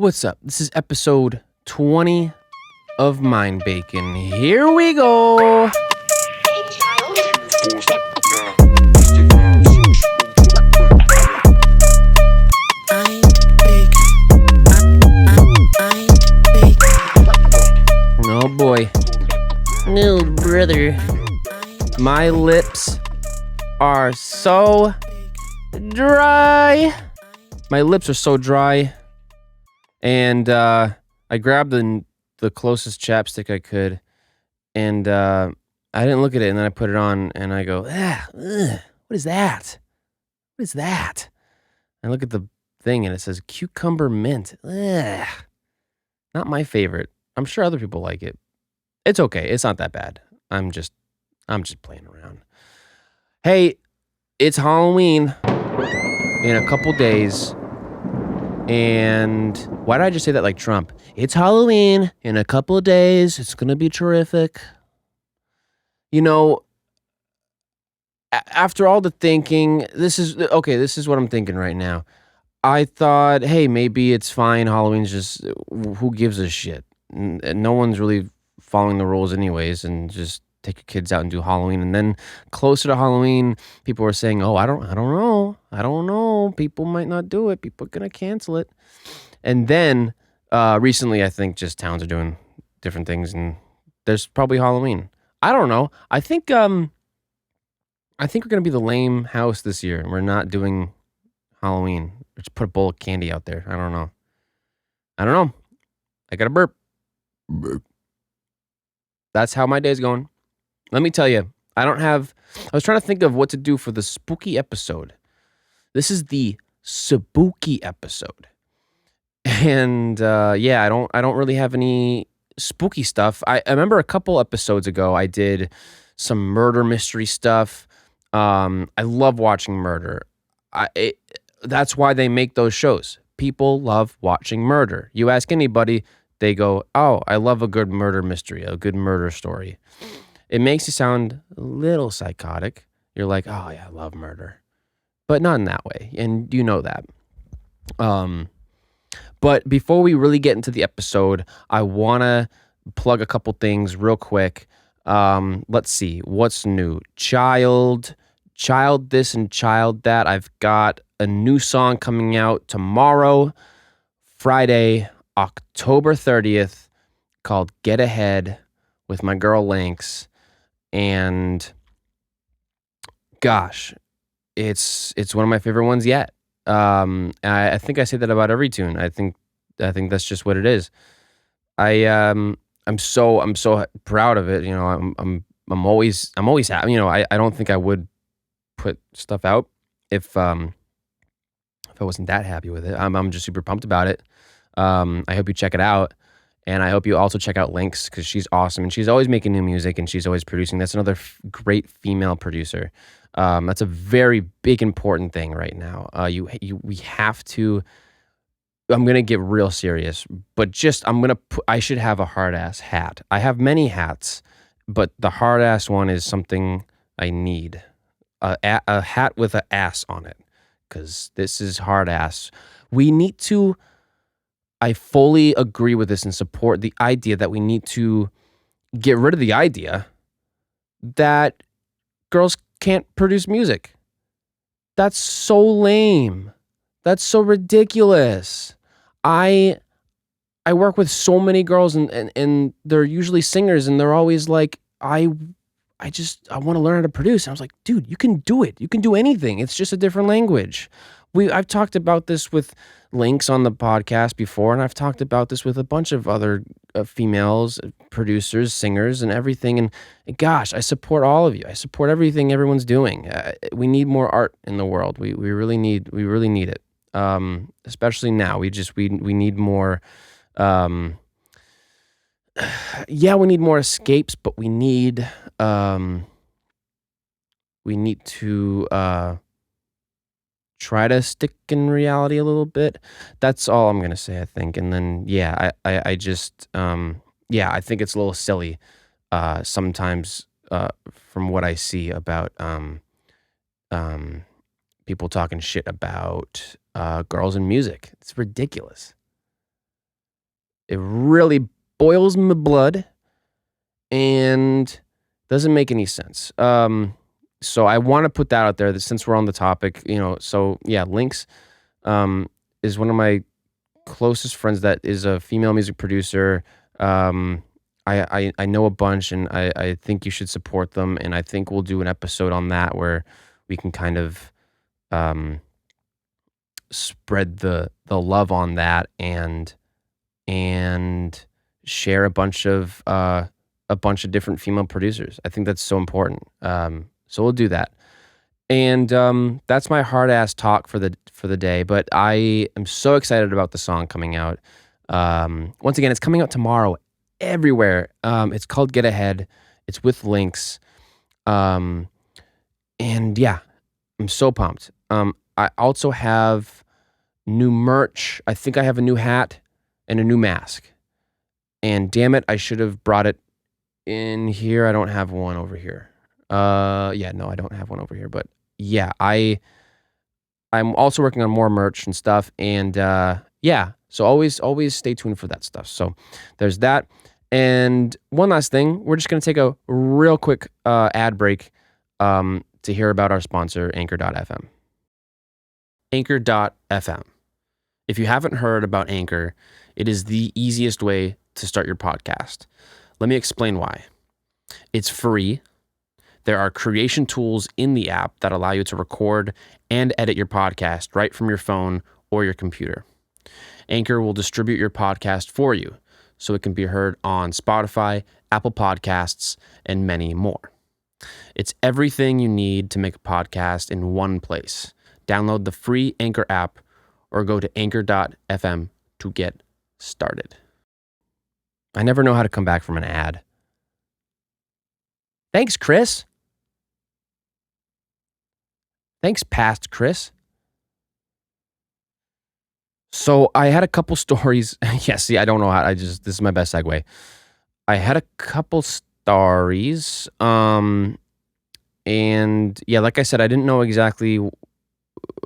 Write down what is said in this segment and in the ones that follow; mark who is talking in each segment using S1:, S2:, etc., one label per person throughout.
S1: What's up? This is episode 20 of Mind Bacon. Here we go.
S2: Hey, child.
S1: Oh boy.
S3: No, brother.
S1: My lips are so dry. My lips are so dry. And I grabbed the closest chapstick I could. And I didn't look at it. And then I put it on and I go, what is that? What is that? I look at the thing and it says cucumber mint. Ugh. Not my favorite. I'm sure other people like it. It's okay. It's not that bad. I'm just playing around. Hey, it's Halloween in a couple days. And why did I just say that like Trump? It's Halloween in a couple of days. It's going to be terrific. You know, after all the thinking, this is what I'm thinking right now. I thought, hey, maybe it's fine. Halloween's just, who gives a shit? No one's really following the rules anyways, and just take your kids out and do Halloween. And then closer to Halloween, people were saying, oh, I don't know. People might not do it. People are going to cancel it. And then recently, I think just towns are doing different things, and there's probably Halloween. I don't know. I think we're going to be the lame house this year. We're not doing Halloween. Just put a bowl of candy out there. I don't know. I got a burp. That's how my day's going. Let me tell you, I was trying to think of what to do for the spooky episode. This is the spooky episode. And I don't really have any spooky stuff. I remember a couple episodes ago I did some murder mystery stuff. I love watching murder. That's why they make those shows. People love watching murder. You ask anybody, they go, oh, I love a good murder mystery, a good murder story. It makes you sound a little psychotic. You're like, oh yeah, I love murder. But not in that way, and you know that. But before we really get into the episode, I want to plug a couple things real quick. Let's see, what's new? CHYLD this and CHYLD that. I've got a new song coming out tomorrow, Friday, October 30th, called Get Ahead with my girl Llynks. And gosh, it's one of my favorite ones yet. I think I say that about every tune. I think that's just what it is. I'm so proud of it. You know, I'm always happy. You know, I don't think I would put stuff out if I wasn't that happy with it. I'm just super pumped about it. I hope you check it out. And I hope you also check out Llynks, because she's awesome. And she's always making new music, and she's always producing. That's another great female producer. That's a very big, important thing right now. We have to, I'm going to get real serious, but I should have a hard ass hat. I have many hats, but the hard ass one is something I need. A hat with an ass on it, because this is hard ass. I fully agree with this and support the idea that we need to get rid of the idea that girls can't produce music. That's so lame. That's so ridiculous. I work with so many girls and they're usually singers, and they're always like, I want to learn how to produce. And I was like, dude, you can do it. You can do anything. It's just a different language. I've talked about this with Llynks on the podcast before, and I've talked about this with a bunch of other females, producers, singers, and everything. And gosh, I support all of you. I support everything everyone's doing. We need more art in the world. We really need it. Especially now. We need more. We need more escapes, but we need to try to stick in reality a little bit. That's all I'm gonna say, I think. And then I think it's a little silly sometimes from what I see about people talking shit about girls in music. It's ridiculous. It really boils my blood and doesn't make any sense. So I want to put that out there that since we're on the topic, so yeah, Llynks is one of my closest friends that is a female music producer. I know a bunch, and I think you should support them, and I think we'll do an episode on that where we can kind of spread the love on that and share a bunch of different female producers. I think that's so important. So we'll do that. And that's my hard ass talk for the day. But I am so excited about the song coming out. Once again, it's coming out tomorrow everywhere. It's called Get Ahead. It's with Llynks. And yeah, I'm so pumped. I also have new merch. I think I have a new hat and a new mask. And damn it, I should have brought it in here. I don't have one over here. Yeah, no, I don't have one over here. But yeah, I'm also working on more merch and stuff. And yeah, so always stay tuned for that stuff. So there's that. And one last thing, we're just going to take a real quick ad break to hear about our sponsor, Anchor.fm. Anchor.fm. If you haven't heard about Anchor, it is the easiest way to start your podcast. Let me explain why. It's free. There are creation tools in the app that allow you to record and edit your podcast right from your phone or your computer. Anchor will distribute your podcast for you so it can be heard on Spotify, Apple Podcasts, and many more. It's everything you need to make a podcast in one place. Download the free Anchor app or go to anchor.fm to get started. I never know how to come back from an ad. Thanks, Chris. Thanks, past Chris. So I had a couple stories. Yeah, see, I don't know how. This is my best segue. I had a couple stories. And yeah, like I said, I didn't know exactly.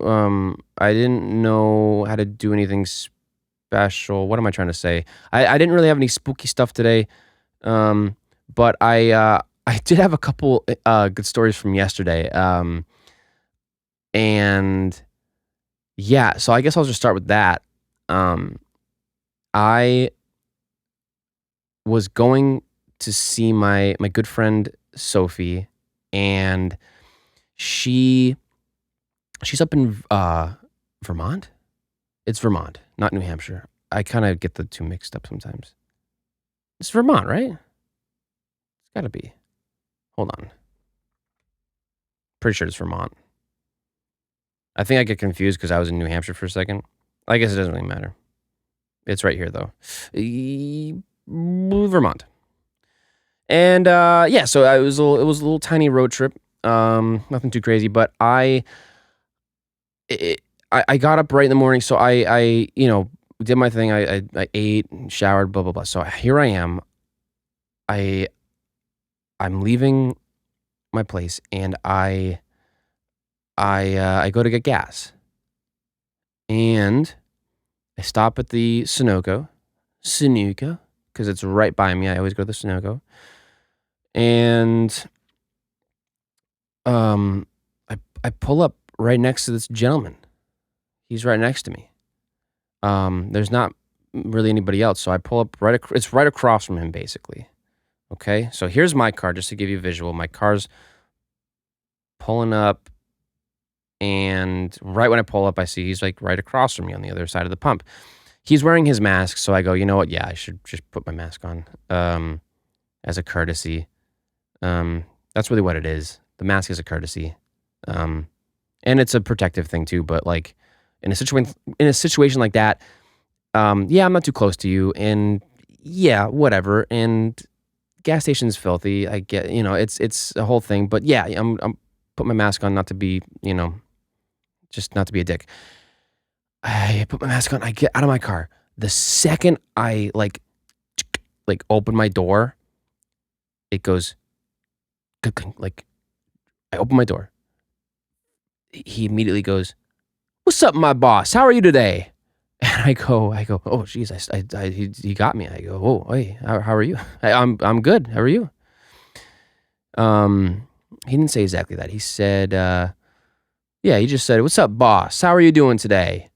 S1: I didn't know how to do anything special. What am I trying to say? I didn't really have any spooky stuff today. But I did have a couple good stories from yesterday. And yeah, so I guess I'll just start with that. I was going to see my good friend Sophie, and she's up in Vermont. It's Vermont, not New Hampshire. I kind of get the two mixed up sometimes. It's Vermont, right? It's got to be. Hold on. Pretty sure it's Vermont. I think I get confused because I was in New Hampshire for a second. I guess it doesn't really matter. It's right here, though. Vermont. And yeah, so it was a little tiny road trip. Nothing too crazy, but I got up right in the morning, so I did my thing. I ate, showered, blah blah blah. So here I am. I'm leaving my place, and I go to get gas, and I stop at the Sunoco, because it's right by me. I always go to the Sunoco, and I pull up right next to this gentleman. He's right next to me. There's not really anybody else, so I pull up it's right across from him, basically. Okay, so here's my car, just to give you a visual. My car's pulling up, and right when I pull up, I see he's like right across from me on the other side of the pump. He's wearing his mask, so I go, you know what? Yeah, I should just put my mask on as a courtesy. That's really what it is. The mask is a courtesy, and it's a protective thing too. But like in a situation like that, yeah, I'm not too close to you, and yeah, whatever. And gas station's filthy. I get, it's a whole thing. But yeah, I'm put my mask on, not to be, just not to be a dick. I put my mask on. I get out of my car. The second I like open my door, it goes like I open my door. He immediately goes, "What's up, my boss? How are you today?" And oh, geez, he got me. I go, oh, hey, how are you? I'm good. How are you? He didn't say exactly that. He said, yeah, he just said, what's up, boss? How are you doing today?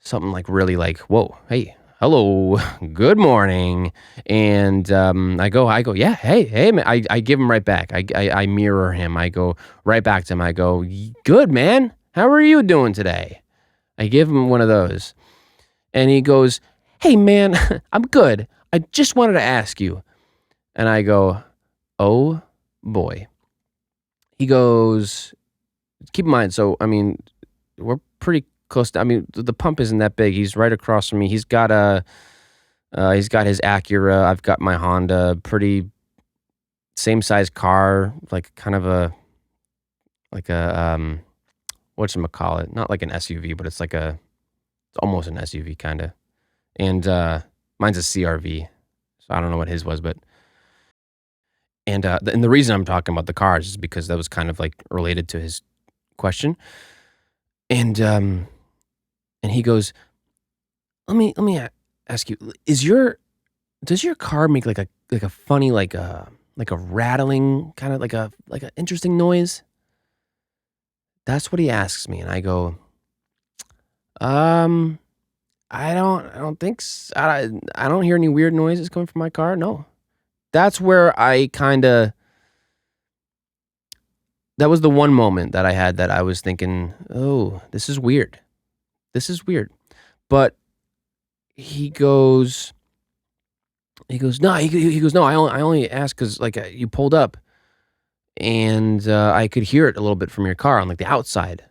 S1: Something like really like, whoa, hey, hello, good morning. And I go, yeah, hey, man. I give him right back. I mirror him. I go right back to him. I go, good, man. How are you doing today? I give him one of those. And he goes, hey, man, I'm good. I just wanted to ask you. And I go, oh, boy. He goes, keep in mind, so, I mean, we're pretty close to, I mean, the pump isn't that big. He's right across from me. He's got his Acura. I've got my Honda, pretty same size car, like kind of whatchamacallit, not like an SUV, but it's almost an SUV kind of. And mine's a CRV, so I don't know what his was, but and the reason I'm talking about the cars is because that was kind of like related to his question. And he goes, let me ask you, does your car make like a funny like a rattling kind of like a interesting noise? That's what he asks me, and I go, um, I don't think so. I don't hear any weird noises coming from my car. No. That's where that was the one moment that I had that I was thinking, oh, this is weird. This is weird. But he goes, no, he goes, no, I only asked because like you pulled up and I could hear it a little bit from your car on like the outside,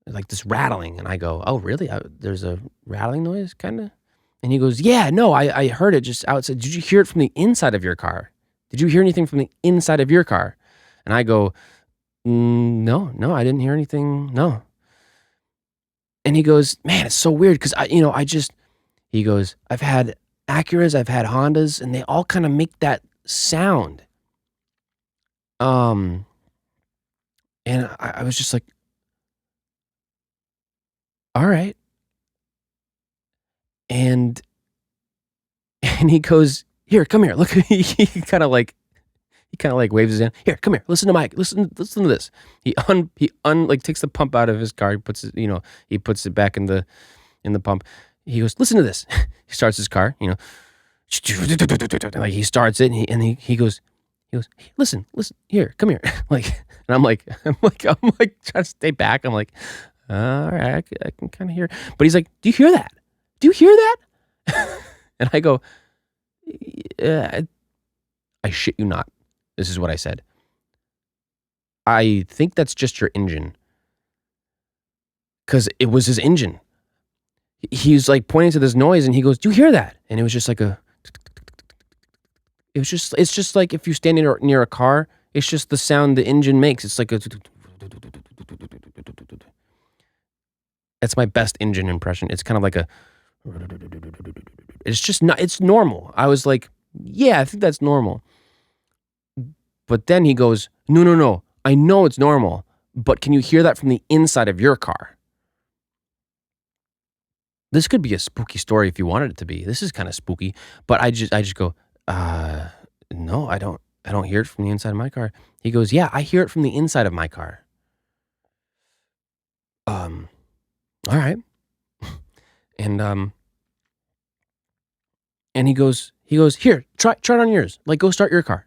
S1: like this rattling. And I go, oh, really? There's a rattling noise kind of? And he goes, yeah, no, I heard it just outside. Did you hear it from the inside of your car? Did you hear anything from the inside of your car? And I go, no, I didn't hear anything. No. And he goes, man, it's so weird because he goes, I've had Acuras, I've had Hondas, and they all kind of make that sound. And I was just like, all right. And he goes, here, come here. Look, he kind of like waves his hand. Here, come here. Listen to Mike. Listen to this. He like takes the pump out of his car. He puts it, he puts it back in the pump. He goes, listen to this. He starts his car, like he starts it and he goes, hey, listen, here, come here. Like, and I'm like trying to stay back. I'm like, all right, I can kind of hear. But he's like, do you hear that? Do you hear that? And I go, yeah, I shit you not. This is what I said. I think that's just your engine. Because it was his engine. He's like pointing to this noise and he goes, do you hear that? And it was just like it's just like if you stand near a car, it's just the sound the engine makes. It's like that's my best engine impression. It's kind of like it's just not, it's normal. I was like, yeah, I think that's normal. But then he goes, no, I know it's normal, but can you hear that from the inside of your car? This could be a spooky story if you wanted it to be. This is kind of spooky, but I just go, no, I don't hear it from the inside of my car. He goes, yeah, I hear it from the inside of my car. All right. And he goes, here, try it on yours. Like, go start your car.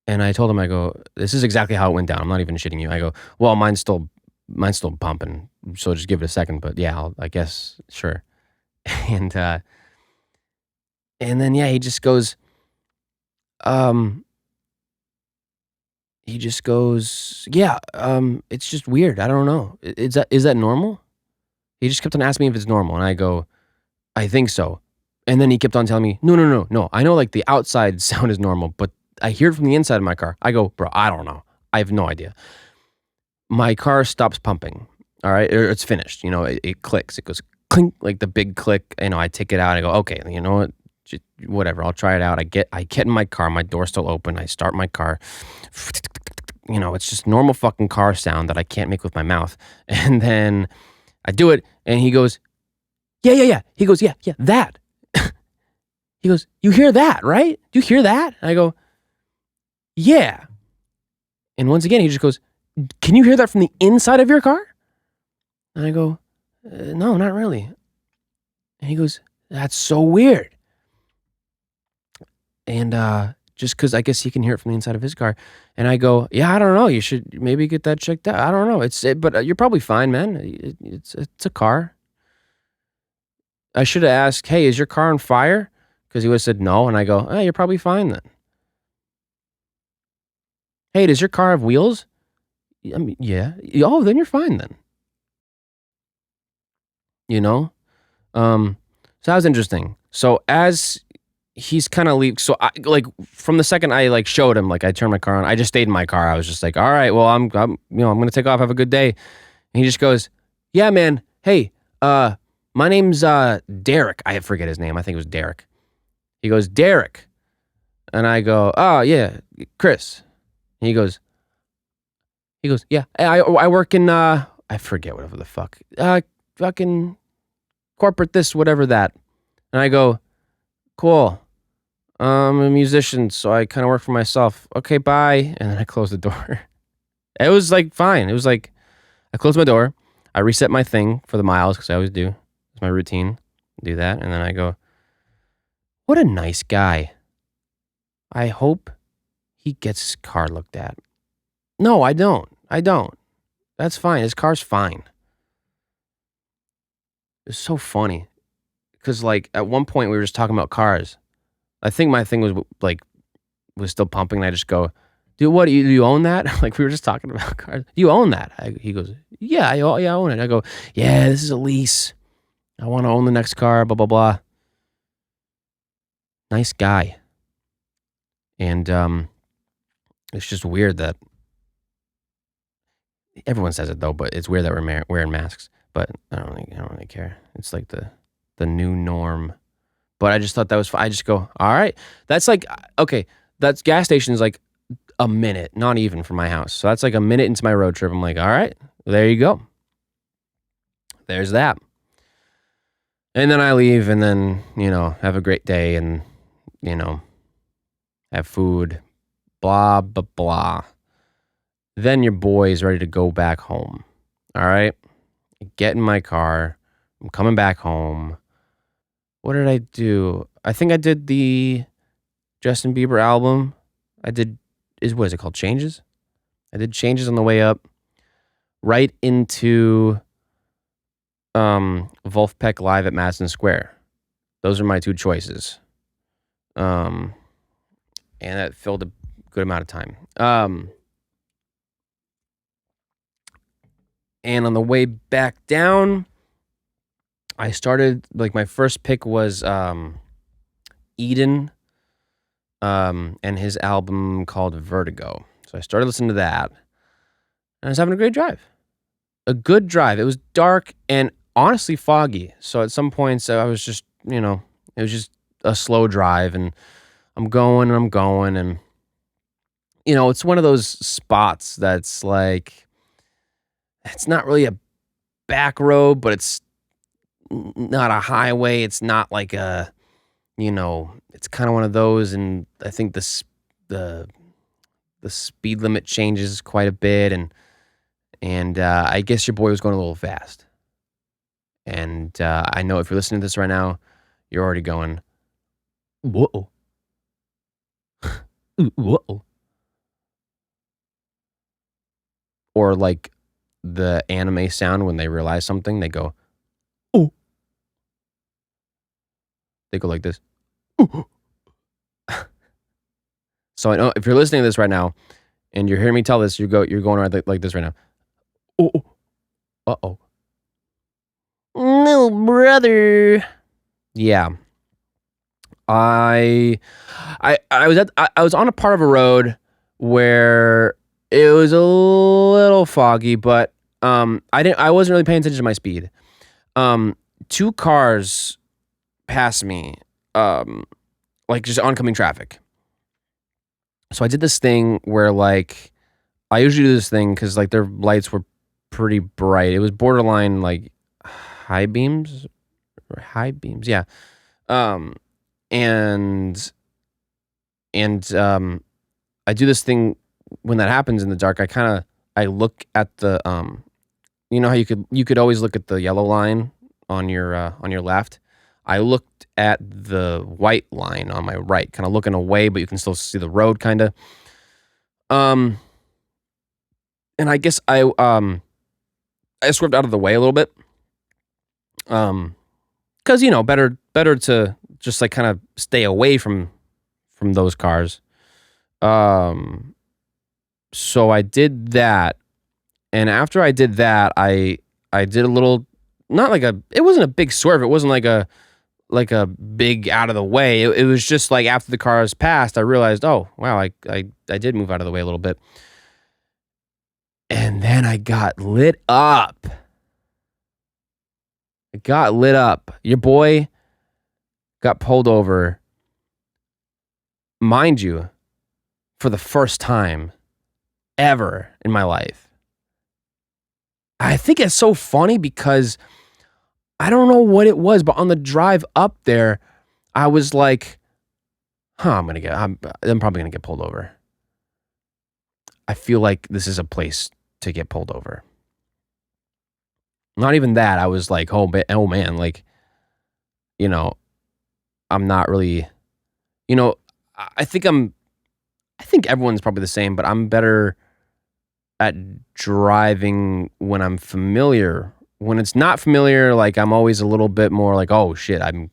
S1: And I told him, I go, this is exactly how it went down. I'm not even shitting you. I go, well, mine's still pumping, so just give it a second. But yeah, I guess, sure. And then, yeah, he just goes, yeah, it's just weird. I don't know. Is that normal? He just kept on asking me if it's normal. And I go, I think so. And then he kept on telling me, no. I know like the outside sound is normal, but I hear it from the inside of my car. I go, bro, I don't know. I have no idea. My car stops pumping. All right. It's finished. It clicks. It goes clink, like the big click. I take it out. I go, okay, you know what? Whatever. I'll try it out. I get in my car. My door's still open. I start my car. It's just normal fucking car sound that I can't make with my mouth. And then I do it. And he goes, Yeah. He goes, yeah, that. He goes, you hear that, right? Do you hear that? And I go, yeah. And once again, he just goes, can you hear that from the inside of your car? And I go, no, not really. And he goes, that's so weird. And just because I guess he can hear it from the inside of his car. And I go, yeah, I don't know. You should maybe get that checked out. I don't know. But you're probably fine, man. It's a car. I should have asked, hey, is your car on fire? Because he would have said no. And I go, you're probably fine then. Hey, does your car have wheels? I mean, yeah. Oh, then you're fine then. You know? So that was interesting. So as he's kind of so I like from the second I like showed him, like I turned my car on, I just stayed in my car. I was just like, all right, well, I'm gonna take off. Have a good day. And he just goes, yeah, man. Hey, my name's Derek. I forget his name. I think it was Derek. He goes, Derek. And I go, oh yeah, Chris. And he goes, yeah, I work in I forget whatever the fuck. Fucking corporate this, whatever that. And I go, cool. I'm a musician, so I kind of work for myself. Okay, bye. And then I close the door. It was like fine. It was like I closed my door. I reset my thing for the miles because I always do. It's my routine. Do that. And then I go, what a nice guy. I hope he gets his car looked at. No, I don't. That's fine. His car's fine. It's so funny. Because like at one point we were just talking about cars. I think my thing was still pumping, and I just go, dude, what do you own that? Like we were just talking about cars. You own that? He goes, yeah, I own it. I go, yeah, this is a lease. I want to own the next car. Blah blah blah. Nice guy. And it's just weird that everyone says it though, but it's weird that we're wearing masks. But I don't really care. It's like the new norm. But I just thought that was fun. I just go, all right. That's like, okay, that's gas station is like a minute, not even from my house. So that's like a minute into my road trip. I'm like, all right, there you go. There's that. And then I leave and then, have a great day and, have food, blah, blah, blah. Then your boy is ready to go back home. All right. I get in my car. I'm coming back home. What did I do? I think I did the Justin Bieber album. What is it called? Changes? I did Changes on the way up. Right into Wolfpack Live at Madison Square. Those are my two choices. And that filled a good amount of time. And on the way back down, I started, like, my first pick was Eden and his album called Vertigo. So I started listening to that, and I was having a great drive. A good drive. It was dark and honestly foggy. So at some points, I was just, it was just a slow drive, and I'm going, and, it's one of those spots that's like, it's not really a back road, but it's not a highway. It's not like a, it's kind of one of those. And I think the speed limit changes quite a bit. And I guess your boy was going a little fast. And I know if you're listening to this right now, you're already going, whoa. Whoa. Or like the anime sound when they realize something, they go, oh. They go like this. So I know if you're listening to this right now and you're hearing me tell this, you're going around like this right now. Oh. Uh-oh.
S3: No, brother.
S1: Yeah. I was on a part of a road where it was a little foggy, but I wasn't really paying attention to my speed. Two cars passed me, like just oncoming traffic. So I did this thing where like I usually do this thing because like their lights were pretty bright. It was borderline like high beams or high beams. Yeah. Um, and I do this thing when that happens in the dark. I look at the you know how you could always look at the yellow line on your left. I looked at the white line on my right, kind of looking away, but you can still see the road, kind of. Um, and I guess I swerved out of the way a little bit. Because better to just like kind of stay away from those cars. Um, so I did that, and after I did that, I did a little, not like it wasn't a big swerve. It wasn't like a big out of the way. It was just like after the cars passed, I realized, oh wow, I did move out of the way a little bit, and then I got lit up. I got lit up. Your boy got pulled over, mind you, for the first time ever in my life. I think it's so funny because I don't know what it was, but on the drive up there, I was like, I'm probably gonna get pulled over. I feel like this is a place to get pulled over. Not even that. I was like, oh man, like, you know, I'm not really, you know, I think everyone's probably the same, but I'm better at driving when I'm familiar. When it's not familiar, like I'm always a little bit more like, oh shit, I need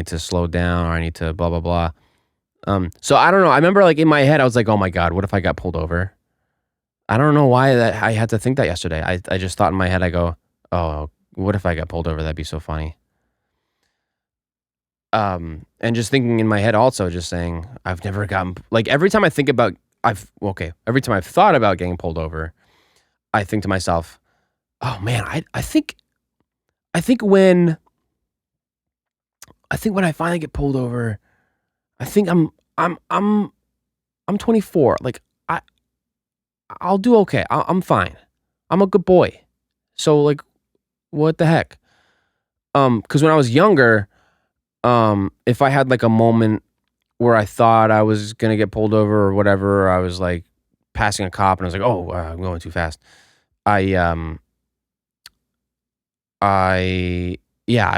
S1: to slow down or I need to blah blah blah. So I don't know. I remember like in my head, I was like, oh my God, what if I got pulled over? I don't know why that I had to think that yesterday. I just thought in my head, I go, oh, what if I got pulled over? That'd be so funny. And just thinking in my head also, just saying, I've never gotten, like every time I think about, every time I've thought about getting pulled over, I think to myself, oh man, I think when I finally get pulled over, I think I'm 24. Like I'll do okay. I'm fine. I'm a good boy. So like, what the heck? Because when I was younger, if I had like a moment where I thought I was gonna get pulled over or whatever, or I was like passing a cop and I was like, oh, I'm going too fast. I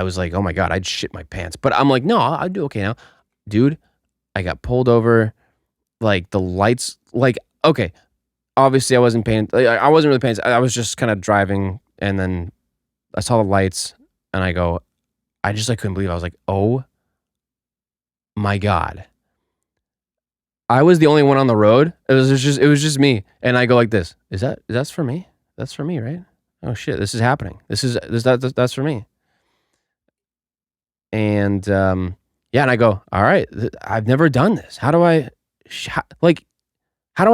S1: was like, oh my God, I'd shit my pants. But I'm like, no, I'll do okay now. Dude, I got pulled over. Like the lights, like, okay, obviously I wasn't really paying. I was just kind of driving, and then I saw the lights, and I just like couldn't believe it. I was like, oh my God. I was the only one on the road. It was just me. And I go like this. That's for me? That's for me, right? Oh shit, this is happening. That's for me. And yeah, and I go, all right, I've never done this. How do I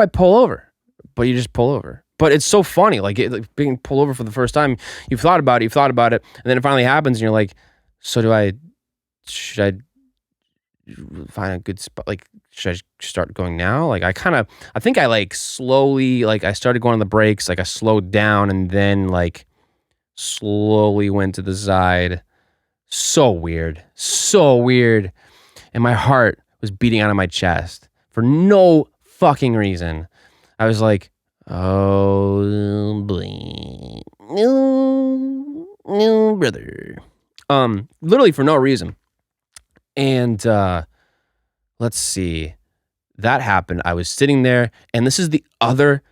S1: pull over? But you just pull over. But it's so funny, like being pulled over for the first time. You've thought about it, and then it finally happens, and you're like, so should I find a good spot? Like, should I start going now? Like, I think I like slowly, like I started going on the brakes, like I slowed down, and then like slowly went to the side. So weird. And my heart was beating out of my chest for no fucking reason. I was like, oh boy. No, brother. Literally for no reason. And let's see. That happened. I was sitting there, and this is the other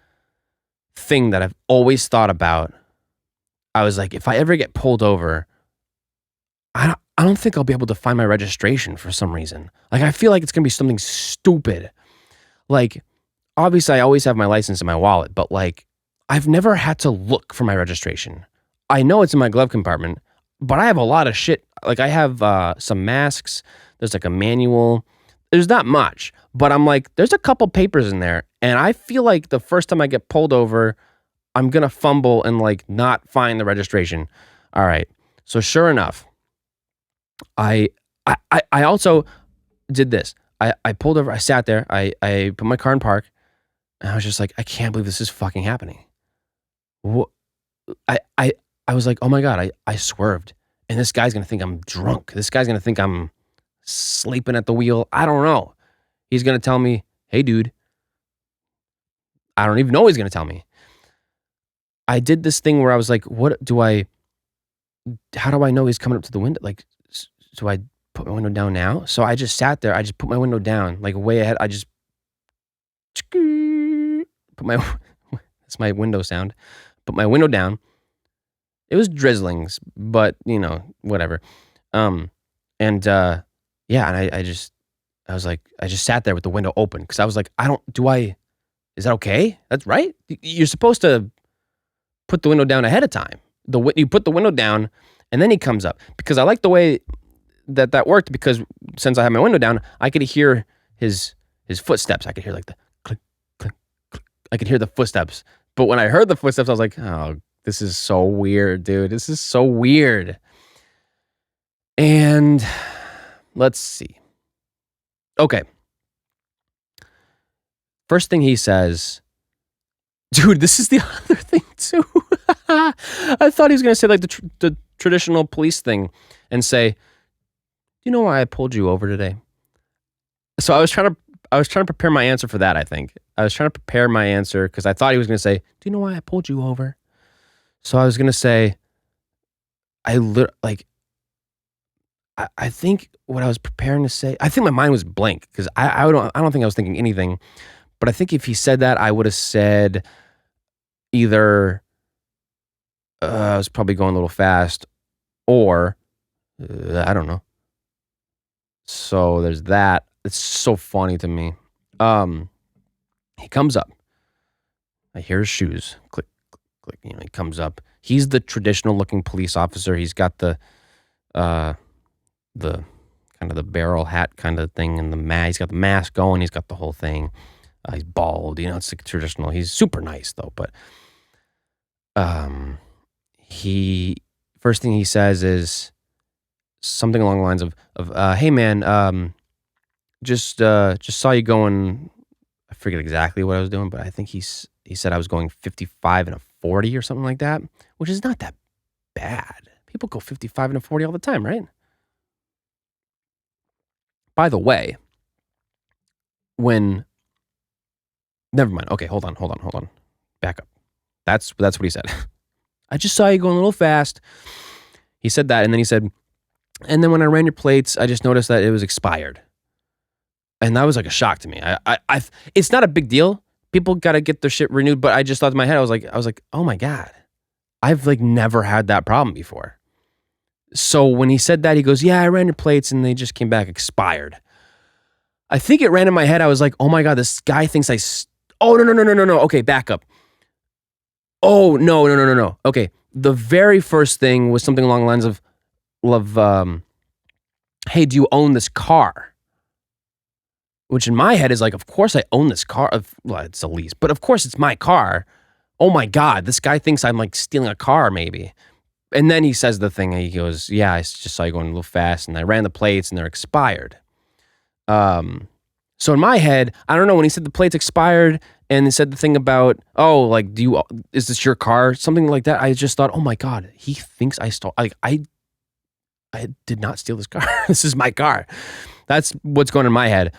S1: thing that I've always thought about. I was like, if I ever get pulled over, I don't think I'll be able to find my registration for some reason. Like, I feel like it's going to be something stupid. Like, obviously, I always have my license in my wallet, but like, I've never had to look for my registration. I know it's in my glove compartment, but I have a lot of shit. Like, I have some masks. There's like a manual. There's not much, but I'm like, there's a couple papers in there. And I feel like the first time I get pulled over, I'm going to fumble and like not find the registration. All right. So sure enough, I also did this. I pulled over. I sat there. I put my car in park, and I was just like, I can't believe this is fucking happening. What? I was like, oh my God, I swerved. And this guy's going to think I'm drunk. This guy's going to think I'm sleeping at the wheel. I don't know. He's going to tell me, hey, dude. I don't even know what he's going to tell me. I did this thing where I was like, how do I know he's coming up to the window? Like, do I put my window down now? So I just sat there. I just put my window down, like way ahead. I just put my, that's my window sound. Put my window down. It was drizzling, but whatever. Yeah, and I was like, I just sat there with the window open because I was like, is that okay? That's right. You're supposed to put the window down ahead of time. You put the window down and then he comes up, because I like the way that worked, because since I had my window down, I could hear his footsteps. I could hear like the click, click, click. I could hear the footsteps. But when I heard the footsteps, I was like, oh, this is so weird, dude. This is so weird. And let's see. Okay. First thing he says, dude, this is the other thing too. I thought he was going to say like the traditional police thing and say, do you know why I pulled you over today? So I was trying to prepare my answer for that, I think. I was trying to prepare my answer because I thought he was going to say, do you know why I pulled you over? So I was going to say, I think what I was preparing to say, I think my mind was blank because I don't think I was thinking anything. But I think if he said that, I would have said either I was probably going a little fast, or I don't know. So there's that. It's so funny to me. He comes up. I hear his shoes click, click, click. He comes up. He's the traditional looking police officer. He's got the kind of the barrel hat kind of thing, and he's got the mask going. He's got the whole thing. He's bald. It's like traditional. He's super nice though. But first thing he says is something along the lines of hey man, just saw you going. I forget exactly what I was doing, but I think he said I was going 55 and a 40 or something like that, which is not that bad. People go 55 and a 40 all the time, right? By the way, never mind. Okay, hold on. Back up. That's what he said. I just saw you going a little fast. He said that, and then he said, and then when I ran your plates, I just noticed that it was expired. And that was like a shock to me. It's not a big deal. People got to get their shit renewed, but I just thought in my head, I was like, oh my God, I've like never had that problem before. So when he said that, he goes, yeah, I ran your plates and they just came back expired. I think it ran in my head. I was like, oh my God, this guy thinks oh, no. Okay, back up. Oh, no. Okay, the very first thing was something along the lines of hey, do you own this car? Which in my head is like, of course I own this car. Well, it's a lease, but of course it's my car. Oh my God, this guy thinks I'm like stealing a car maybe. And then he says the thing, he goes, yeah, I just saw you going a little fast and I ran the plates and they're expired. So in my head, I don't know, when he said the plates expired and he said the thing about, oh, like, is this your car? Something like that. I just thought, oh my God, he thinks I stole, like, I did not steal this car. This is my car. That's what's going in my head.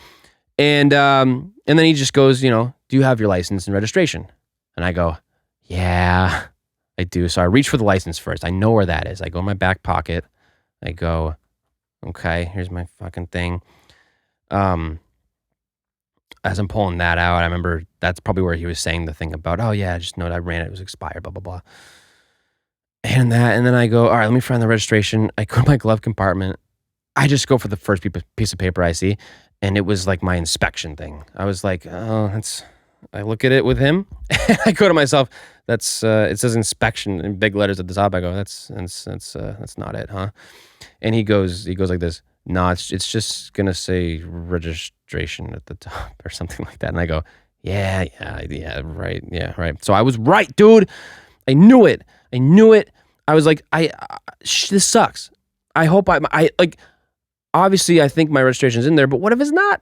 S1: And then he just goes, do you have your license and registration? And I go, yeah, I do. So I reach for the license first. I know where that is. I go in my back pocket. I go, okay, here's my fucking thing. As I'm pulling that out, I remember that's probably where he was saying the thing about, oh yeah, I just know that I ran it. It was expired, blah, blah, blah. And then I go, all right, let me find the registration. I go to my glove compartment. I just go for the first piece of paper I see. And it was like my inspection thing. I was like, oh, I look at it with him. I go to myself, it says inspection in big letters at the top. I go, that's not it, huh? And he goes like this, no, it's just going to say registration at the top or something like that. And I go, yeah, right. So I was right, dude. I knew it. I was like, this sucks. I hope I like, obviously I think my registration's in there, but what if it's not?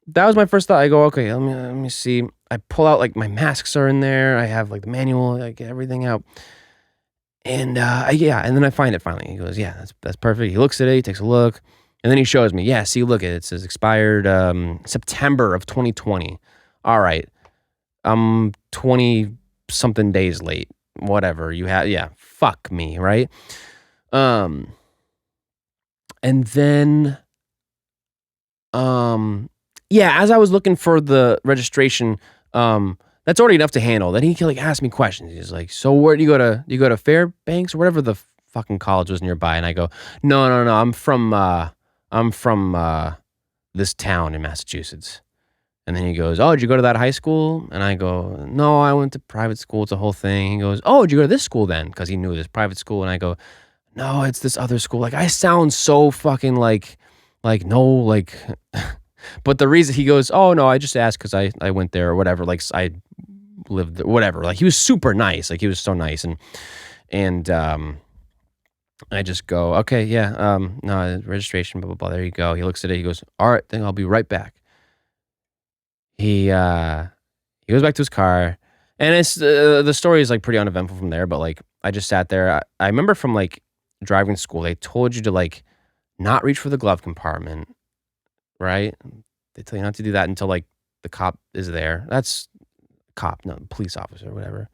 S1: That was my first thought. I go, okay, let me see. I pull out, like, my masks are in there. I have like the manual, I get everything out. And yeah, and then I find it finally. He goes, yeah, that's perfect. He looks at it, he takes a look, and then he shows me, yeah, see, look at it. It says expired September of 2020. All right, I'm 20 something days late. Whatever you have, yeah, fuck me, right? Um, and then yeah, as I was looking for the registration, that's already enough to handle. Then he like asked me questions. He's like, "So where do you go to? Do you go to Fairbanks or whatever the fucking college was nearby?" And I go, "No, no, no. I'm from this town in Massachusetts." And then he goes, "Oh, did you go to that high school?" And I go, "No, I went to private school. It's a whole thing." He goes, "Oh, did you go to this school then?" Because he knew this private school. And I go, "No, it's this other school." Like I sound so fucking like no, like. But the reason he goes, "Oh no, I just asked because I went there or whatever." Like I lived there, whatever. Like he was super nice. Like he was so nice, and I just go, "Okay, yeah, no registration, blah blah blah." There you go. He looks at it. He goes, "All right, then I'll be right back." He goes back to his car, and it's the story is like pretty uneventful from there. But like I just sat there. I remember from like driving school, they told you to like not reach for the glove compartment, right? They tell you not to do that until like the cop is there. That's cop, no police officer, whatever.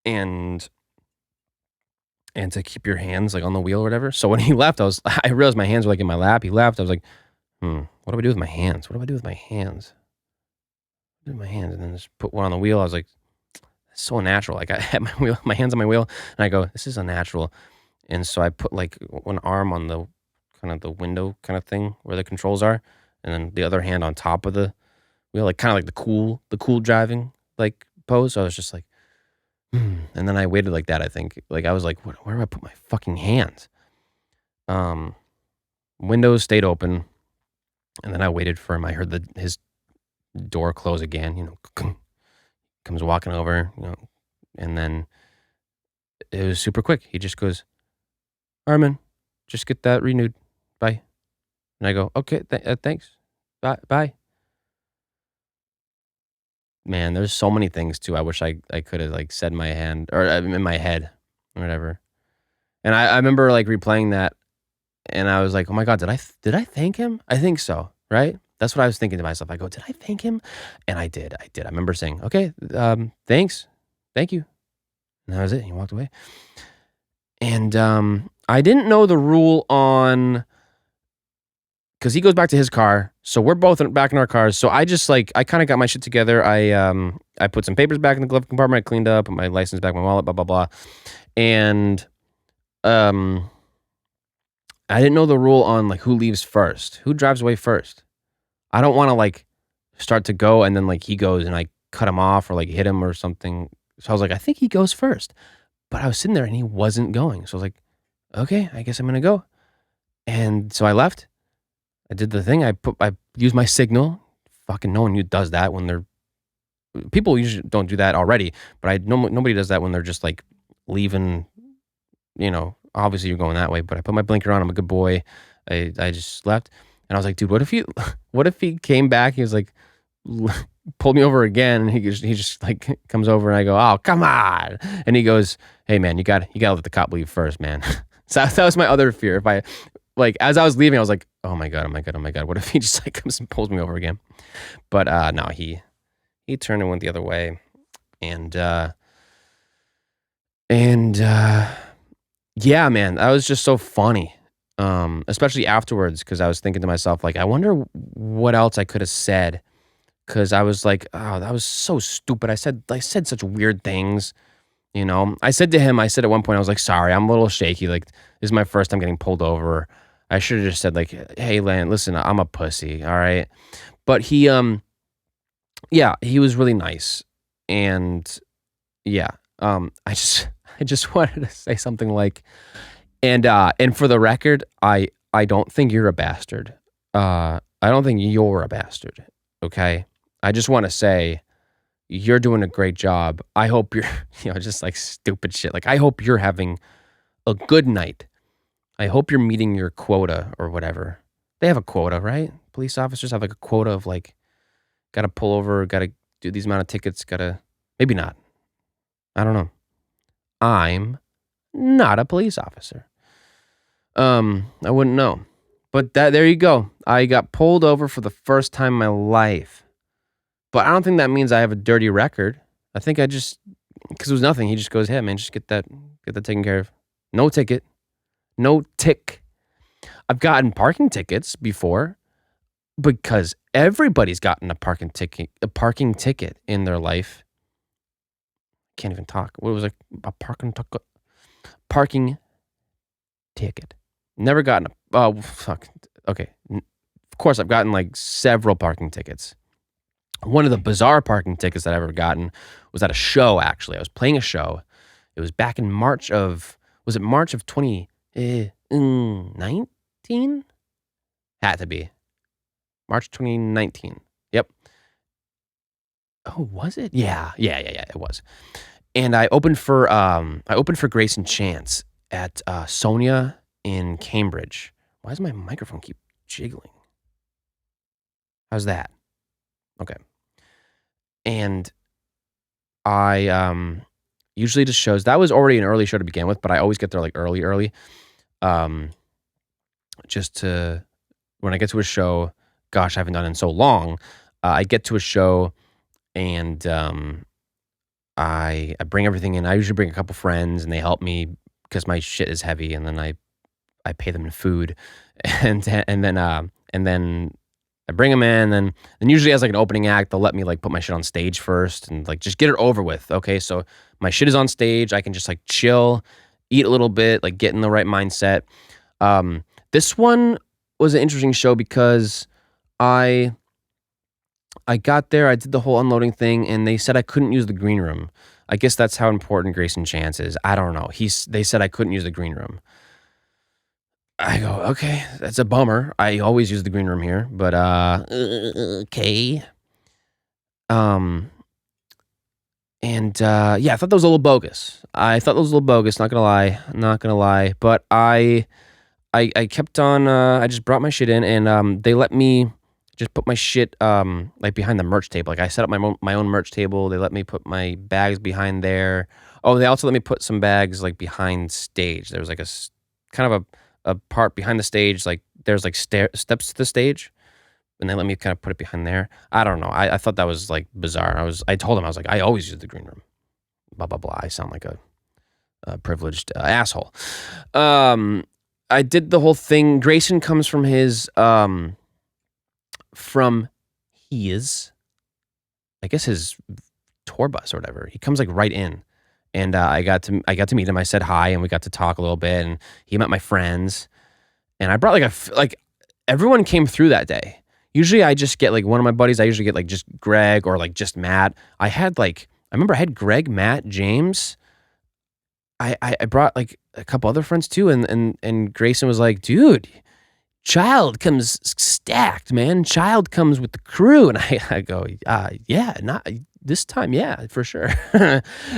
S1: And to keep your hands like on the wheel or whatever. So when he left, I realized my hands were like in my lap. He left. I was like, what do I do with my hands? What do I do with my hands? What do I do with my hands? And then just put one on the wheel. I was like, it's so unnatural. Like I had my hands on my wheel, and I go, this is unnatural. And so I put like one arm on the kind of the window kind of thing where the controls are, and then the other hand on top of the wheel, like kind of like the cool driving like pose. So I was just like, and then I waited like that. I think like I was like, where do I put my fucking hands? Windows stayed open, and then I waited for him. I heard his door close again. You know, comes walking over. You know, and then it was super quick. He just goes, "Armin, just get that renewed. Bye." And I go, "Okay, thanks. Bye, bye." Man, there's so many things too. I wish I could have like said in my hand or in my head or whatever. And I remember like replaying that, and I was like, "Oh my god, did I thank him? I think so, right?" That's what I was thinking to myself. I go, "Did I thank him?" And I did. I did. I remember saying, "Okay, thanks, thank you," and that was it. He walked away. And I didn't know the rule on because he goes back to his car, so we're both back in our cars. So I just like I kind of got my shit together. I put some papers back in the glove compartment. I cleaned up, put my license back, my wallet, blah blah blah, and um. I didn't know the rule on like who leaves first, who drives away first. I don't want to like start to go and then like he goes and I cut him off or like hit him or something. So I was like, I think he goes first. But I was sitting there and he wasn't going. So I was like, okay, I guess I'm gonna go. And so I left. I did the thing. I used my signal. Fucking no one does that when they're people usually don't do that already. But nobody does that when they're just like leaving. You know, obviously you're going that way. But I put my blinker on. I'm a good boy. I just left. And I was like, dude, what if he came back? He was like, pulled me over again, and he just like comes over, and I go, oh, come on, and he goes, hey man, you got to let the cop leave first, man. So that was my other fear. If I like as I was leaving, I was like, oh my god, what if he just like comes and pulls me over again? But no, he turned and went the other way, and yeah, man, that was just so funny. Especially afterwards, because I was thinking to myself, like, I wonder what else I could have said. Because I was like, oh, that was so stupid. I said such weird things. You know, I said at one point, I was like, sorry, I'm a little shaky. Like, this is my first time getting pulled over. I should have just said, like, hey, Lan, listen, I'm a pussy. All right. But yeah, he was really nice. And yeah, I just wanted to say something like, and for the record, I don't think you're a bastard. I don't think you're a bastard. Okay. I just want to say you're doing a great job. I hope you're, just like stupid shit. Like, I hope you're having a good night. I hope you're meeting your quota or whatever. They have a quota, right? Police officers have like a quota of like, got to pull over, got to do these amount of tickets, got to, maybe not. I don't know. I'm not a police officer. I wouldn't know. But there you go. I got pulled over for the first time in my life. But I don't think that means I have a dirty record. I think I just, because it was nothing. He just goes, "Hey man, just get that taken care of. No ticket, no tick." I've gotten parking tickets before because everybody's gotten a parking ticket in their life. Can't even talk. What was a parking ticket? Never gotten a. Oh fuck. Okay. Of course, I've gotten like several parking tickets. One of the bizarre parking tickets that I've ever gotten was at a show. Actually, I was playing a show. It was back in March of. Was it March of 2019? Had to be March 2019. Yep. Oh, was it? Yeah. It was. And I opened for Grace and Chance at Sonia in Cambridge. Why does my microphone keep jiggling? How's that? Okay. And I usually just shows that was already an early show to begin with, but I always get there like early. Just to when I get to a show, gosh, I haven't done it in so long. I get to a show and I bring everything in. I usually bring a couple friends and they help me because my shit is heavy, and then I pay them in food, and then I bring them in, and then usually as like an opening act, they'll let me like put my shit on stage first and like just get it over with. Okay, so my shit is on stage. I can just like chill, eat a little bit, like get in the right mindset. This one was an interesting show because I got there, I did the whole unloading thing, and they said I couldn't use the green room. I guess that's how important Grayson Chance is. I don't know. They said I couldn't use the green room. I go, okay, that's a bummer. I always use the green room here, but okay. Yeah, I thought that was a little bogus. Not gonna lie. But I kept on. I just brought my shit in, and they let me just put my shit like behind the merch table. Like I set up my own merch table. They let me put my bags behind there. Oh, they also let me put some bags like behind stage. There was like kind of a part behind the stage. Like there's like steps to the stage, and they let me kind of put it behind there. I don't know. I thought that was like bizarre. I told them I was like, I always use the green room. Blah blah blah. I sound like a privileged asshole. I did the whole thing. Grayson comes from his I guess his tour bus or whatever. He comes like right in, and I got to meet him. I said hi, and we got to talk a little bit, and he met my friends, and I brought like everyone came through that day. Usually I just get like one of my buddies. I usually get like just Greg or like just Matt. I remember I had Greg, Matt, James. I brought like a couple other friends too, and Grayson was like, dude, CHYLD comes stacked, man. CHYLD comes with the crew. And I go, yeah, not this time. Yeah, for sure.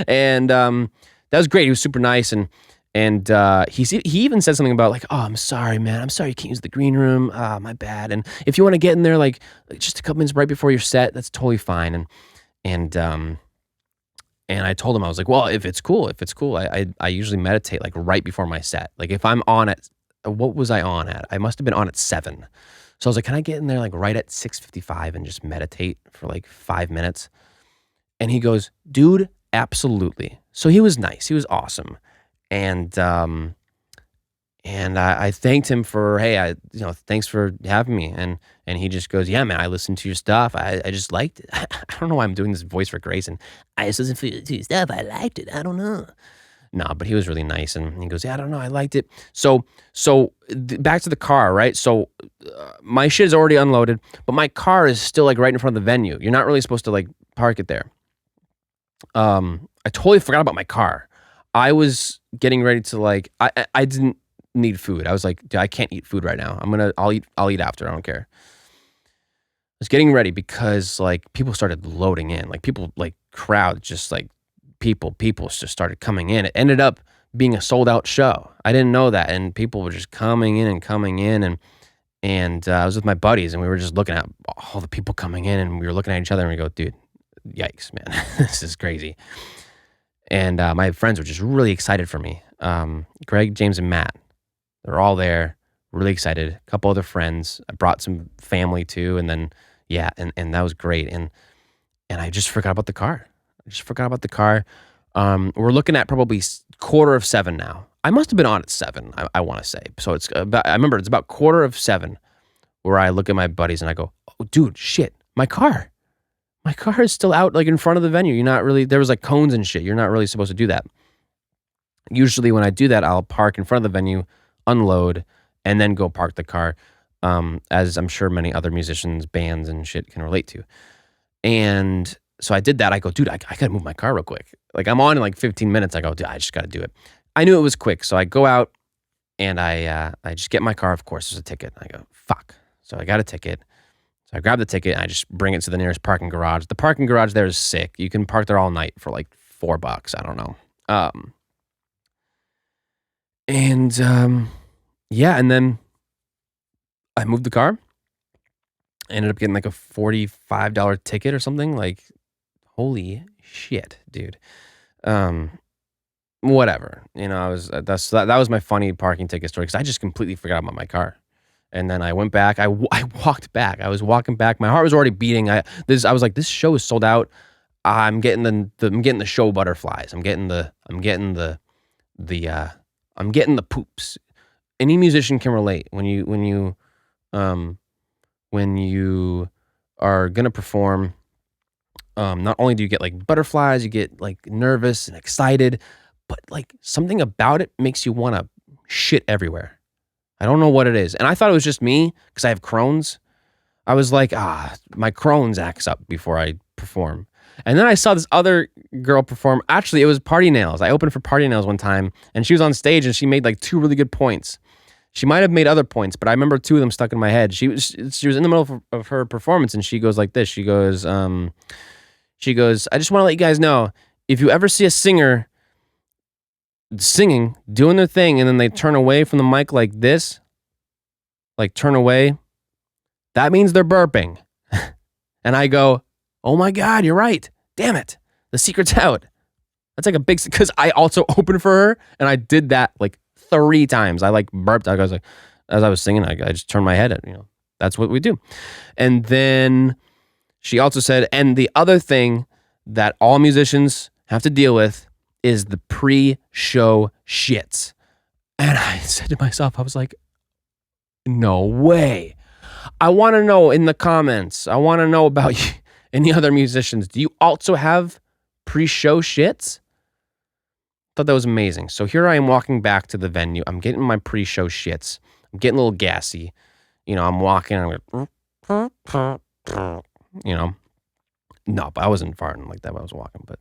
S1: And that was great. He was super nice. And he even said something about like, oh, I'm sorry, man. I'm sorry you can't use the green room. My bad. And if you want to get in there like just a couple minutes right before your set, that's totally fine. And I told him, I was like, well, if it's cool, I usually meditate like right before my set. Like if I'm on at, what was I on at? I must have been on at 7. So I was like, can I get in there like right at 6:55 and just meditate for like 5 minutes? And he goes, dude, absolutely. So he was nice. He was awesome. And I thanked him for, hey, thanks for having me. And he just goes, yeah, man, I listened to your stuff. I just liked it. I don't know why I'm doing this voice for Grayson. I just listened to your stuff. I liked it. I don't know. No, but he was really nice. And he goes, yeah, I don't know. I liked it. So back to the car, right? So my shit is already unloaded, but my car is still like right in front of the venue. You're not really supposed to like park it there. I totally forgot about my car. I was getting ready to like, I didn't need food. I was like, dude, I can't eat food right now. I'll eat after. I don't care. I was getting ready because like people started loading in, like people, like crowd, just like people just started coming in. It ended up being a sold out show. I didn't know that. And people were just coming in. And I was with my buddies and we were just looking at all the people coming in and we were looking at each other and we go, dude, yikes, man, this is crazy. And my friends were just really excited for me. Greg, James, and Matt, they're all there, really excited. A couple other friends. I brought some family too, and then and that was great. And I just forgot about the car. We're looking at probably 6:45 now. I must have been on at 7. I want to say. So it's about. I remember it's about 6:45 where I look at my buddies and I go, "Oh, dude, shit, my car." My car is still out like in front of the venue. You're not really, there was like cones and shit. You're not really supposed to do that. Usually when I do that, I'll park in front of the venue, unload, and then go park the car, as I'm sure many other musicians, bands, and shit can relate to. And so I did that. I go, dude, I gotta move my car real quick. Like I'm on in like 15 minutes. I go, dude, I just gotta do it. I knew it was quick. So I go out and I just get my car. Of course, there's a ticket. I go, fuck. So I got a ticket. So I grab the ticket and I just bring it to the nearest parking garage. The parking garage there is sick. You can park there all night for like $4. I don't know. And then I moved the car. I ended up getting like a $45 ticket or something. Like, holy shit, dude. Whatever. You know, that was my funny parking ticket story because I just completely forgot about my car. And then I went back. I walked back. I was walking back. My heart was already beating. I was like, this show is sold out. I'm getting the show butterflies. I'm getting the poops. Any musician can relate when you are gonna perform. Not only do you get like butterflies, you get like nervous and excited, but like something about it makes you want to shit everywhere. I don't know what it is. And I thought it was just me because I have Crohn's. I was like, my Crohn's acts up before I perform. And then I saw this other girl perform. Actually, it was Party Nails. I opened for Party Nails one time and she was on stage and she made like 2 really good points. She might have made other points, but I remember 2 of them stuck in my head. She was in the middle of her performance and she goes like this. She goes, I just want to let you guys know, if you ever see a singer singing, doing their thing, and then they turn away from the mic like this, like turn away, that means they're burping. And I go, oh my God, you're right. Damn it. The secret's out. That's like a big, because I also opened for her and I did that like 3 times. I like burped. I was like, as I was singing, I just turned my head at, that's what we do. And then she also said, and the other thing that all musicians have to deal with is the pre-show shits. And I said to myself, I was like, no way. I want to know in the comments. I want to know about you, any other musicians. Do you also have pre-show shits? Thought that was amazing. So here I am walking back to the venue. I'm getting my pre-show shits. I'm getting a little gassy. I'm walking. I'm like, no, but I wasn't farting like that when I was walking. But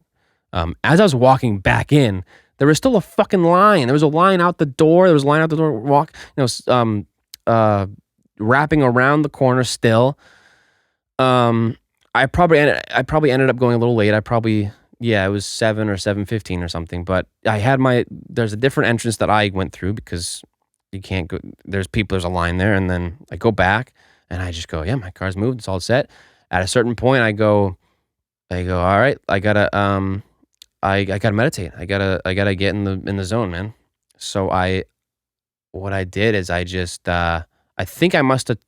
S1: as I was walking back in, there was still a fucking line. There was a line out the door. There was a line out the door. Wrapping around the corner still. I probably ended up going a little late. It was 7 or 7:15 or something. But there's a different entrance that I went through because you can't go. There's a line there, and then I go back and I just go, yeah, my car's moved. It's all set. At a certain point, I go, all right, I gotta meditate. I gotta get in the zone, man. So what I did is I just, I think I must have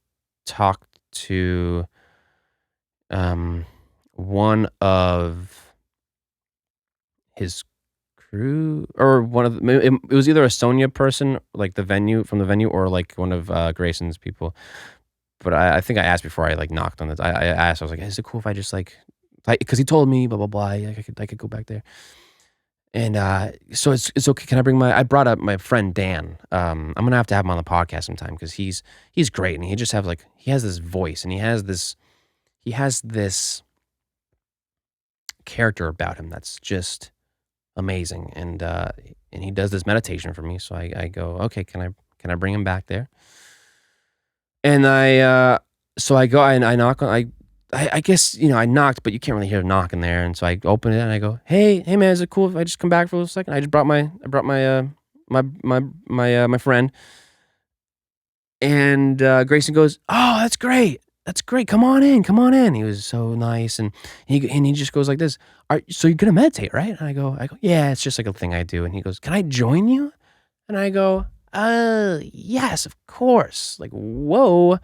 S1: talked to, one of his crew or it was either a Sonia person, like from the venue, or like one of Grayson's people. But I think I asked before I like knocked on the. I asked. I was like, "Is it cool if I just because he told me blah blah blah. I could go back there." And so it's okay. Can I bring I brought up my friend Dan. I'm gonna have to have him on the podcast sometime because he's great and he just he has this voice and he has this character about him that's just amazing and he does this meditation for me. So I go, okay, can I bring him back there? And so I go and I knock on, I guess, I knocked, but you can't really hear a knock in there. And so I open it and I go, hey man, is it cool if I just come back for a little second? I just brought my friend. And Grayson goes, oh, that's great. that's great. Come on in, come on in. He was so nice, and he just goes like this. So you're gonna meditate, right? And I go, yeah, it's just like a thing I do. And he goes, can I join you? And I go, yes, of course. Like, whoa.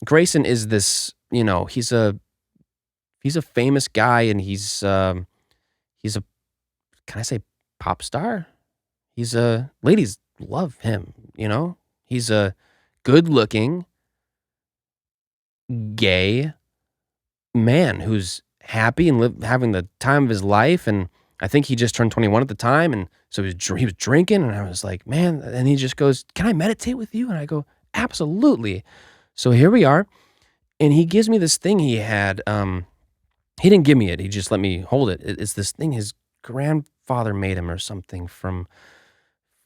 S1: Grayson is this, he's a famous guy, and he's a, can I say pop star? Ladies love him, He's a good looking gay man who's happy and having the time of his life. And I think he just turned 21 at the time. And so he was drinking, and I was like, man, and he just goes, can I meditate with you? And I go, absolutely. So here we are. And he gives me this thing he had. He didn't give me it. He just let me hold it. It's this thing his grandfather made him or something from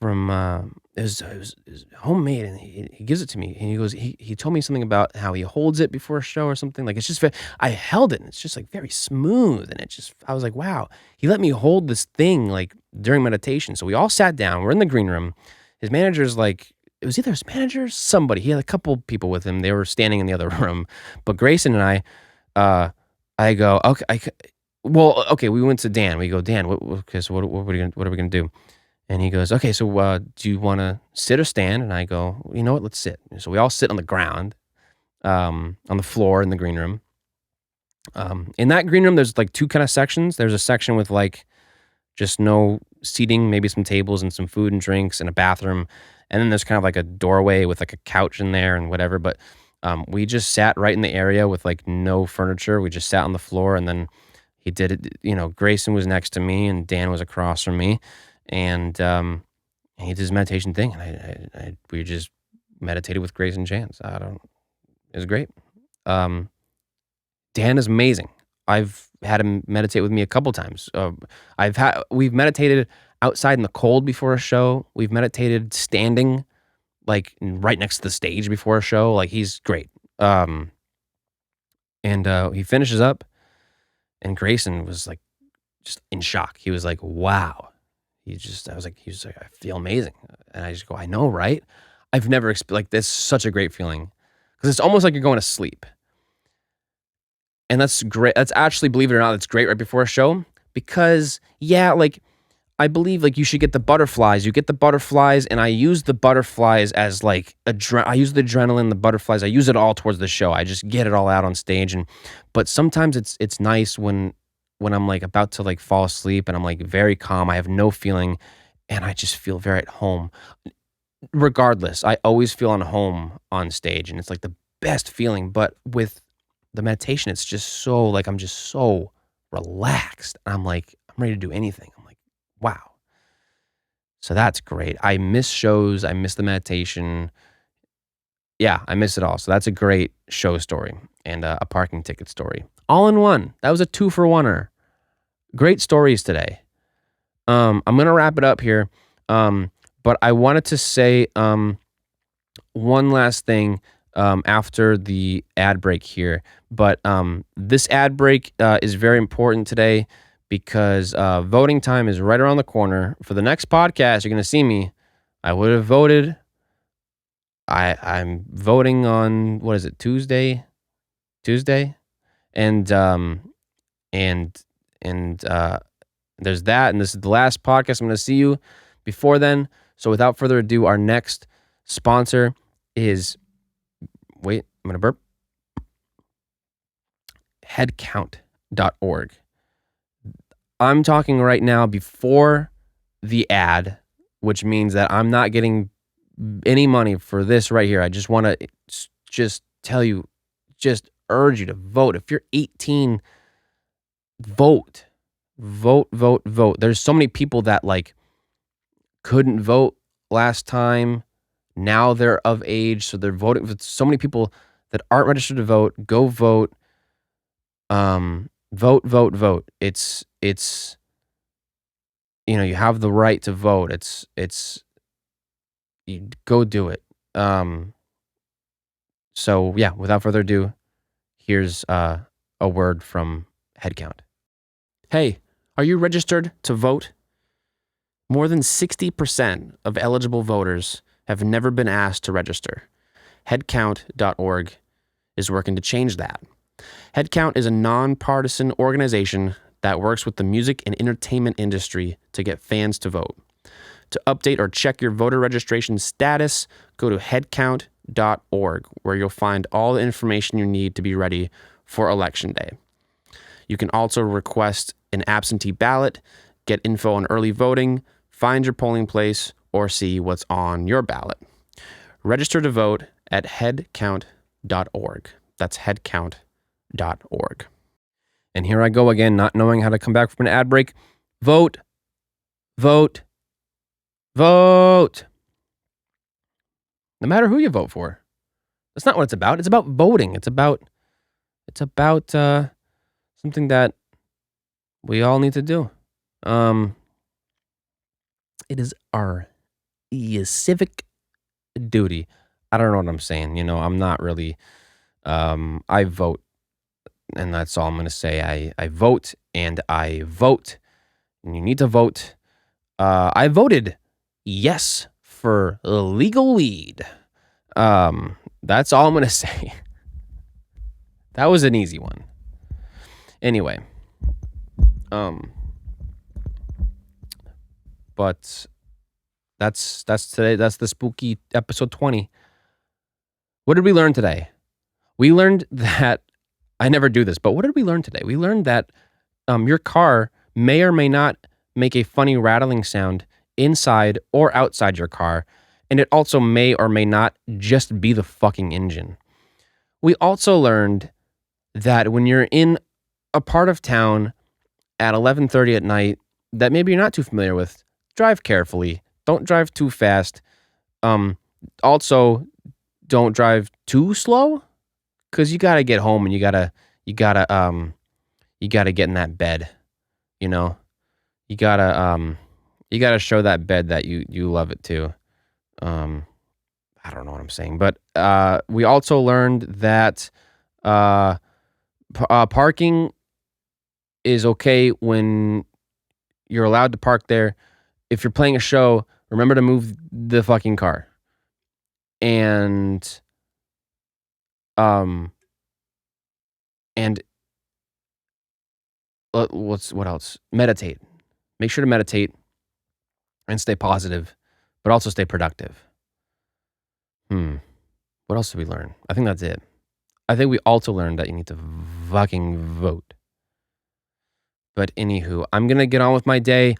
S1: it was homemade, and he gives it to me, and he goes, he told me something about how he holds it before a show or something. Like, it's just I held it, and it's just like very smooth, and I was like, wow. He let me hold this thing like during meditation. So we all sat down. We're in the green room. His manager's like, it was either his manager or somebody. He had a couple people with him. They were standing in the other room, but Grayson and I go, okay, well, okay. We went to Dan. We go, Dan, okay, so what are we gonna do? And he goes, okay, so do you want to sit or stand? And I go, you know what, let's sit. So we all sit on the ground, on the floor in the green room. In that green room, there's like two kind of sections. There's a section with like just no seating, maybe some tables and some food and drinks and a bathroom. And then there's kind of like a doorway with like a couch in there and whatever. But we just sat right in the area with like no furniture. We just sat on the floor, and then he did it. Grayson was next to me, and Dan was across from me. And he did his meditation thing, and we just meditated with Grayson Chance. It was great. Dan is amazing. I've had him meditate with me a couple times. We've meditated outside in the cold before a show. We've meditated standing, like right next to the stage before a show. Like, he's great. And he finishes up, and Grayson was like just in shock. He was like, wow. He was like, I feel amazing. And I just go, I know, right? I've never like, this is such a great feeling, because it's almost like you're going to sleep. And that's great. That's actually, believe it or not, that's great right before a show, because yeah, like, I believe like you should get the butterflies. You get the butterflies, and I use the butterflies as like, I use the adrenaline, the butterflies. I use it all towards the show. I just get it all out on stage. But sometimes it's nice when I'm like about to like fall asleep, and I'm like very calm. I have no feeling, and I just feel very at home. Regardless, I always feel on home on stage, and it's like the best feeling. But with the meditation, it's just so like, I'm just so relaxed. I'm like, I'm ready to do anything. I'm like, wow. So that's great. I miss shows. I miss the meditation. Yeah, I miss it all. So that's a great show story and a parking ticket story. All in one. That was a 2-for-1er. Great stories today. I'm going to wrap it up here. But I wanted to say one last thing after the ad break here. But this ad break is very important today, because voting time is right around the corner. For the next podcast, you're going to see me. I would have voted. I'm voting on, what is it, Tuesday? And there's that, and this is the last podcast I'm going to see you before then. So without further ado, our next sponsor is, wait, I'm going to burp, headcount.org. I'm talking right now before the ad, which means that I'm not getting any money for this right here. I just want to just tell you, just urge you to vote. If you're 18, vote. There's so many people that like couldn't vote last time. Now they're of age, so they're voting. So many people that aren't registered to vote, go vote. Vote. It's you have the right to vote. You go do it. So yeah, without further ado, here's a word from Headcount. Hey, are you registered to vote? More than 60% of eligible voters have never been asked to register. Headcount.org
S4: is working to change that. Headcount is a nonpartisan organization that works with the music and entertainment industry to get fans to vote. To update or check your voter registration status, go to headcount.org, where you'll find all the information you need to be ready for Election Day. You can also request an absentee ballot, get info on early voting, find your polling place, or see what's on your ballot. Register to vote at headcount.org. That's headcount.org.
S1: And here I go again, not knowing how to come back from an ad break. Vote, vote, vote. No matter who you vote for. That's not what it's about. It's about voting. It's about something that we all need to do. It is our civic duty. I don't know what I'm saying. I'm not really, I vote, and that's all I'm going to say. I vote, and I vote, and you need to vote. I voted yes for legal weed. That's all I'm going to say. That was an easy one. Anyway, but that's today. That's the spooky episode 20. What did we learn today? We learned that I never do this, but what did we learn today? We learned that your car may or may not make a funny rattling sound inside or outside your car, and it also may or may not just be the fucking engine. We also learned that when you're in a part of town at 11:30 at night that maybe you're not too familiar with, drive carefully. Don't drive too fast. Also, don't drive too slow, because you gotta get home and you gotta get in that bed. You gotta show that bed that you love it too. I don't know what I'm saying, but we also learned that parking is okay when you're allowed to park there. If you're playing a show, remember to move the fucking car. And what else? Meditate. Make sure to meditate and stay positive, but also stay productive. What else did we learn? I think that's it. I think we also learned that you need to fucking vote. But anywho, I'm going to get on with my day,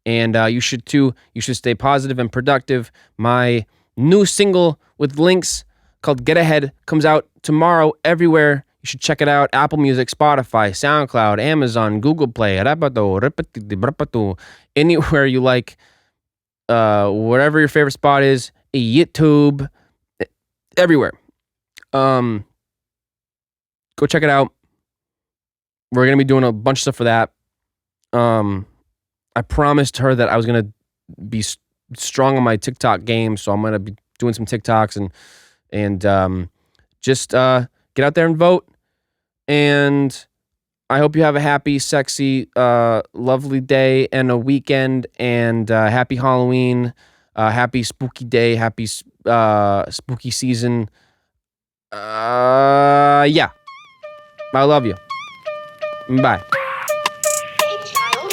S1: and you should too. You should stay positive and productive. My new single with Llynks called Get Ahead comes out tomorrow everywhere. You should check it out. Apple Music, Spotify, SoundCloud, Amazon, Google Play, anywhere you like, wherever your favorite spot is, YouTube, everywhere. Go check it out. We're going to be doing a bunch of stuff for that. I promised her that I was going to be strong on my TikTok game, so I'm going to be doing some TikToks and just get out there and vote. And I hope you have a happy, sexy, lovely day and a weekend, and happy Halloween, happy spooky day, happy spooky season. Yeah. I love you. Bye.
S2: Hey, child.